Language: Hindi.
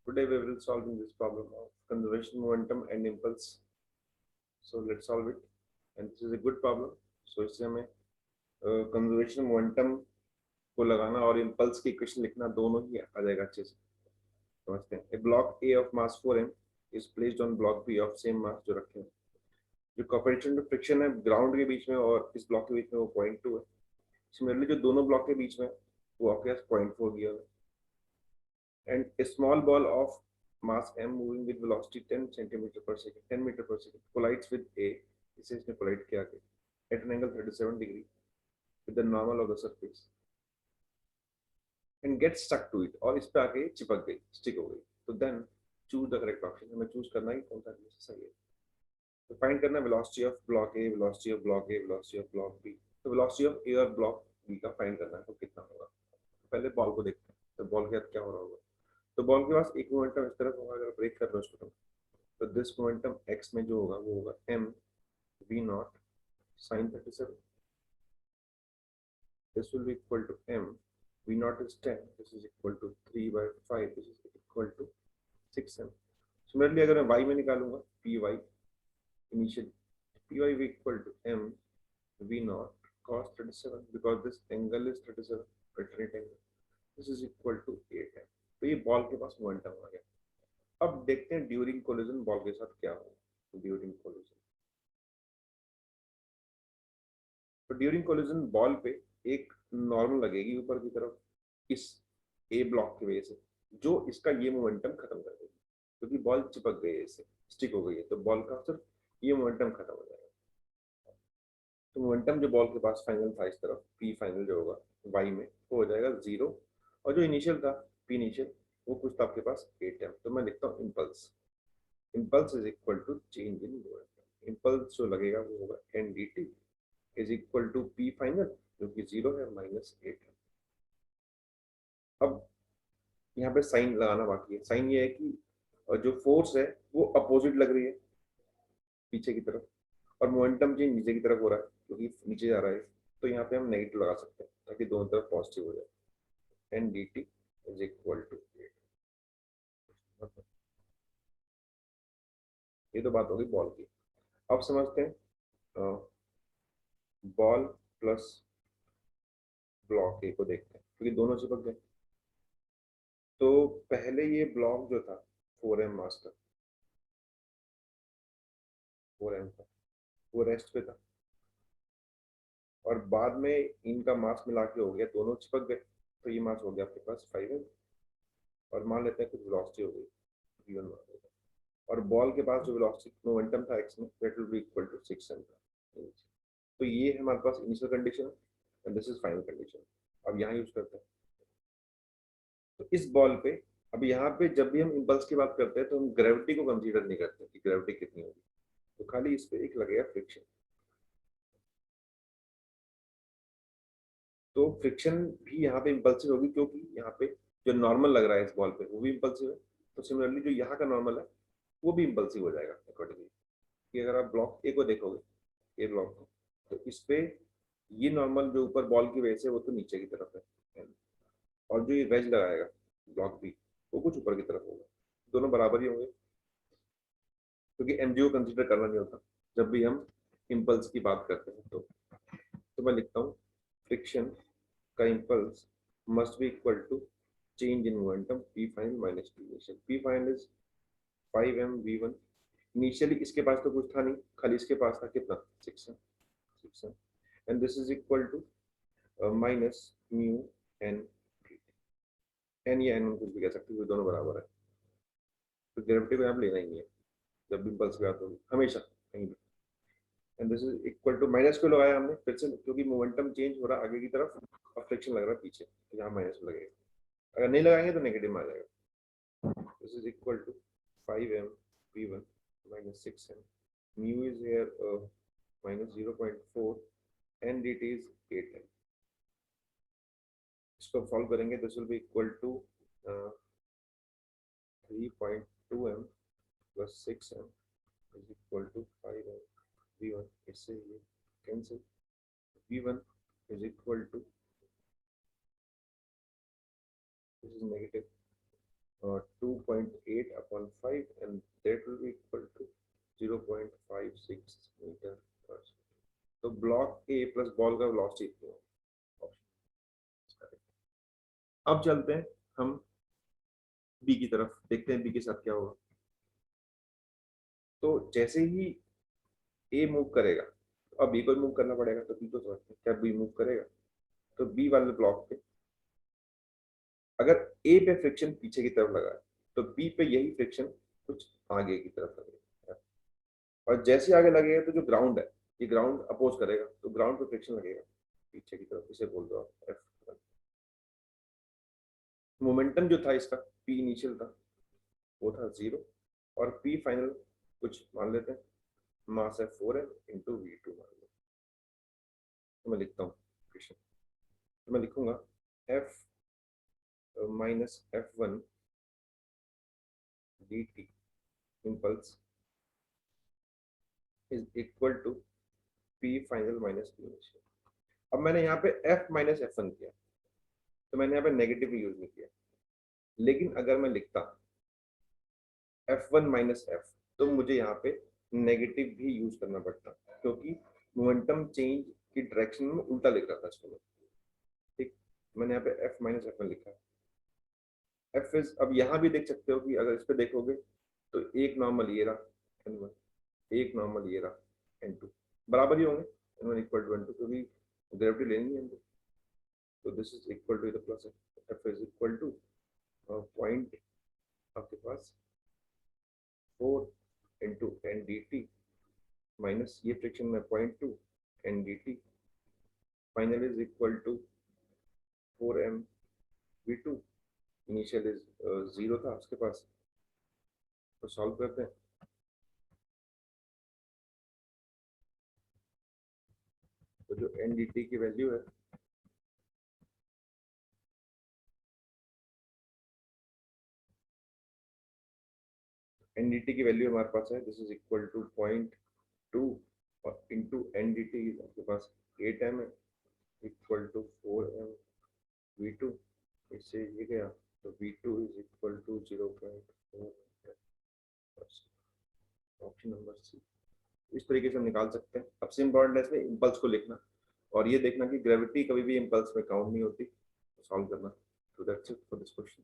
Today we will solving this problem of conservation momentum and impulse. So let's solve it. And this is a good problem. So इससे हमें कंजर्वेशन मोमेंटम को लगाना और इम्पल्स की इक्वेशन लिखना दोनों ही आ जाएगा अच्छे से. समझते हैं. A block A of mass 4m is placed on block B of same mass जो रखे हैं. जो कोएफिशिएंट ऑफ फ्रिक्शन है ग्राउंड के बीच में और इस ब्लॉक के बीच में वो 0.2 है. सिमिलरली जो दोनों ब्लॉक के बीच में वो आपके पास 0.4 दिया है. And a small ball of mass m moving with velocity 10 centimeter per second, 10 meter per second collides with A. इसे इसने collide किया के at an angle 37 degree with the normal of the surface and gets stuck to it और इस पे आके चिपक गई, stick हो गई. तो then choose the correct option. हमें choose करना है कौन सा सही है. तो फाइंड करना velocity of block A, velocity of block A, velocity of block B. तो velocity of A और block B का फाइंड करना है तो कितना होगा. पहले बॉल को देखते हैं. तो बॉल के साथ क्या हो रहा होगा. तो बॉल के पास एक मोमेंटम इस तरफ होगा. अगर ब्रेक कर रहे हो उसको तो दिस मोमेंटम एक्स में जो होगा वो होगा m v naught sine 37. This will be equal to m v naught is 10. This is equal to 3/5. This is equal to 6m. Similarly अगर मैं y में निकालूंगा p y initial p y equal to m v naught cos 37 because this angle is 37 alternate angle. This is equal to 8m. तो ये बॉल के पास मोमेंटम आ गया. अब देखते हैं ड्यूरिंग कोलिजन बॉल के साथ क्या हो. ड्यूरिंग कोलिजन तो ड्यूरिंग कोलिजन बॉल पे एक नॉर्मल लगेगी ऊपर की तरफ इस ए ब्लॉक की वजह से जो इसका ये मोमेंटम खत्म कर देगी क्योंकि बॉल चिपक गई है इससे स्टिक हो गई है. तो बॉल का सिर्फ ये मोमेंटम खत्म हो जाएगा. तो मोमेंटम जो बॉल के पास फाइनल था इस तरफ पी फाइनल जो होगा वाई में वो हो जाएगा 0 और जो इनिशियल था पी इनिशियल वो कुछ था आपके पास 8m. तो मैं लिखता हूँ impulse. Impulse is equal to change in momentum. Impulse जो लगेगा वो होगा n D t is equal to p final जो कि 0 है -8 है. अब यहाँ पे साइन लगाना बाकी है. साइन ये है कि जो फोर्स है वो अपोजिट लग रही है पीछे की तरफ और मोमेंटम चेंज नीचे की तरफ हो रहा है क्योंकि नीचे जा रहा है. तो यहाँ पे हम नेगेटिव लगा सकते हैं ताकि दोनों तरफ पॉजिटिव हो जाए. N D t is equal to 8. ये तो बात होगी बॉल की. अब समझते हैं बॉल प्लस ब्लॉक ए को देखते हैं क्योंकि दोनों चिपक गए. तो पहले ये ब्लॉक जो था 4m मास का 4m का वो रेस्ट पे था और बाद में इनका मास मिला के हो गया दोनों चिपक गए. तो ये मास हो गया आपके पास 5m और मान लेते हैं कुछ वेलोसिटी हो गई v1 मान लेते हैं. और बॉल के पास जो वेलोसिटी मोमेंटम था x में that will be equal to 6m था. तो ये है हमारे पास initial condition and this is final condition. अब यहाँ यूज करते हैं. तो इस बॉल पे अब यहाँ पे जब भी हम इम्पल्स की बात करते हैं तो हम ग्रेविटी को कंसीडर नहीं करते कि ग्रेविटी कितनी होगी. तो खाली इस पे एक लगेगा फ्रिक्शन. तो फ्रिक्शन भी यहाँ पे इम्पल्सिव होगी क्योंकि यहाँ पे जो नॉर्मल लग रहा है इस बॉल पे वो भी इम्पल्सिव है. तो सिमिलरली जो यहाँ का नॉर्मल है वो भी इम्पल्सिव हो जाएगा अकॉर्डिंगली. कि अगर आप ब्लॉक ए को देखोगे ए ब्लॉक को तो इस पे ये नॉर्मल जो ऊपर बॉल की वजह से वो तो नीचे की तरफ है और जो ये वेज लगाएगा ब्लॉक बी वो कुछ ऊपर की तरफ होगा. दोनों बराबर ही होंगे क्योंकि एमजीओ कंसीडर करना नहीं होता जब भी हम इम्पल्स की बात करते हैं. तो मैं लिखता हूँ फ्रिक्शन का impulse must be equal to change in momentum p final minus p initial. P final is 5m v1. Initially इसके पास तो कुछ था नहीं खाली इसके पास था कितना 6m and this is equal to minus mu n. N या एन कुछ भी कह सकते हो दोनों बराबर है. तो डेरिवेटिव यहाँ लेना ही है जब भी इम्पल्स की बात होगी हमेशा कहीं भी. And this is equal to minus क्यों लगाया हमने फिर से क्योंकि मोमेंटम चेंज हो रहा है आगे की तरफ और फ्रिक्शन लग रहा है पीछे तो यहाँ माइनस लगेगा. अगर नहीं लगाएंगे तो नेगेटिव में आ जाएगा. This is equal to 5m v1 minus 6m mu is here minus 0.4 and dt is 8m. इसको सॉल्व करेंगे this will be equal to 3.2m plus 6m is equal to 5m v1. इससे ये cancel. v1 is equal to this is negative 2.8/5 and that will be equal to 0.56 metre पर सेकंड। तो ब्लॉक ए प्लस बॉल का वेलोसिटी इतना है। अब चलते हैं हम बी की तरफ, देखते हैं बी के साथ क्या होगा। तो जैसे ही ए मूव करेगा तो अब बी को मूव करना पड़ेगा, तो बी को समझते हैं क्या बी मूव करेगा। तो बी वाले ब्लॉक पे अगर ए पे फ्रिक्शन पीछे की तरफ लगा है तो बी पे यही फ्रिक्शन कुछ आगे की तरफ लगेगा, और जैसे आगे लगेगा तो जो ग्राउंड है ये ग्राउंड अपोज करेगा, तो ग्राउंड पे फ्रिक्शन लगेगा पीछे की तरफ, इसे बोल दो आप एफ। मोमेंटम जो था इसका पी इनिशियल था वो था 0, और पी फाइनल कुछ मान लेते हैं, मास है 4m इंटू V2 मान लो। तो मैं लिखता हूँ इक्वेशन, तो मैं लिखूंगा F minus F1 dt impulse is equal to P final minus P initial. अब मैंने यहाँ पे F माइनस F1 किया, तो मैंने यहाँ पे नेगेटिव यूज नहीं किया, लेकिन अगर मैं लिखता F1 माइनस F तो मुझे यहाँ पे नेगेटिव भी यूज करना पड़ता, क्योंकि मोमेंटम चेंज की डायरेक्शन में उल्टा लिख रहा था इसको मैं। ठीक, मैंने यहाँ पे F माइनस F1 लिखा है। F इज, अब यहाँ भी देख सकते हो कि अगर इस पे देखोगे तो एक नॉर्मल ये रहा N1, एक नॉर्मल ये रहा N2, बराबर ही होंगे N1 इक्वल टू N2, क्योंकि ग्रेविटी लेनी है N2। तो this is equal to plus F is equal to point आपके पास 4 into N D T minus ये फ्रिक्शन में 0.2 N D T final is equal to 4m v2, initial is 0 था उसके पास। तो सॉल्व करते हैं, तो जो एन डी टी की वैल्यू है एन डी टी की वैल्यू हमारे पास है, दिस इज इक्वल टू 0.2 और इंटू एन डी टी आपके पास 8m है इक्वल टू 4m v2, इससे ये गया तो v2 is equal to 0.4। Option number C, इस तरीके से हम निकाल सकते हैं। सबसे इम्पोर्टेंट है इसमें इम्पल्स को लिखना, और ये देखना कि ग्रेविटी कभी भी इम्पल्स में काउंट नहीं होती, सॉल्व करना। तो that's it for this question.